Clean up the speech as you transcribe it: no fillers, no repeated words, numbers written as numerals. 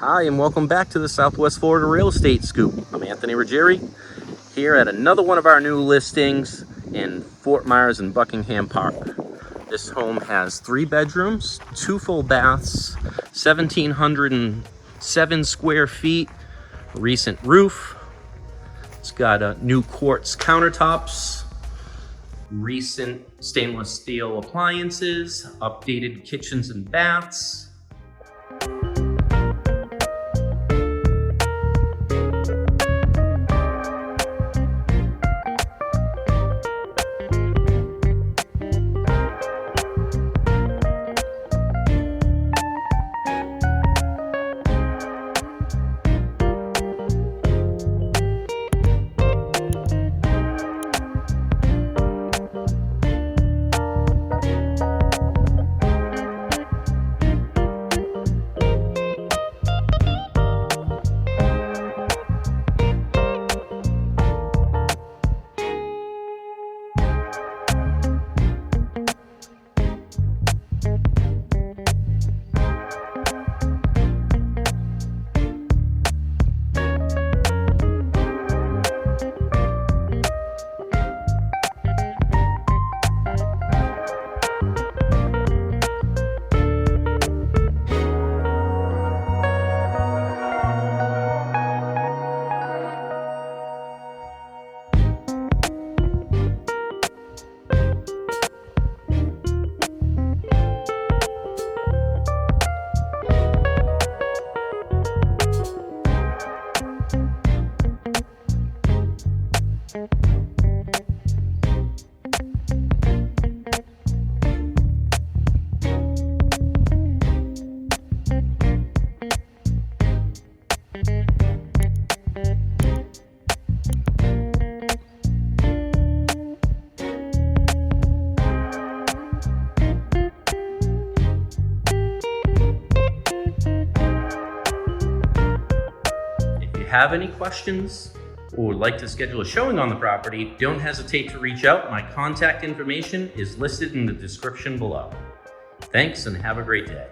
Hi, and welcome back to the Southwest Florida Real Estate Scoop. I'm Anthony Ruggieri here at another one of our new listings in Fort Myers and Buckingham Park. This home has 3 bedrooms, 2 full baths, 1,707 square feet, recent roof. It's got new quartz countertops, recent stainless steel appliances, updated kitchens and baths. If you have any questions or would like to schedule a showing on the property, don't hesitate to reach out. My contact information is listed in the description below. Thanks and have a great day.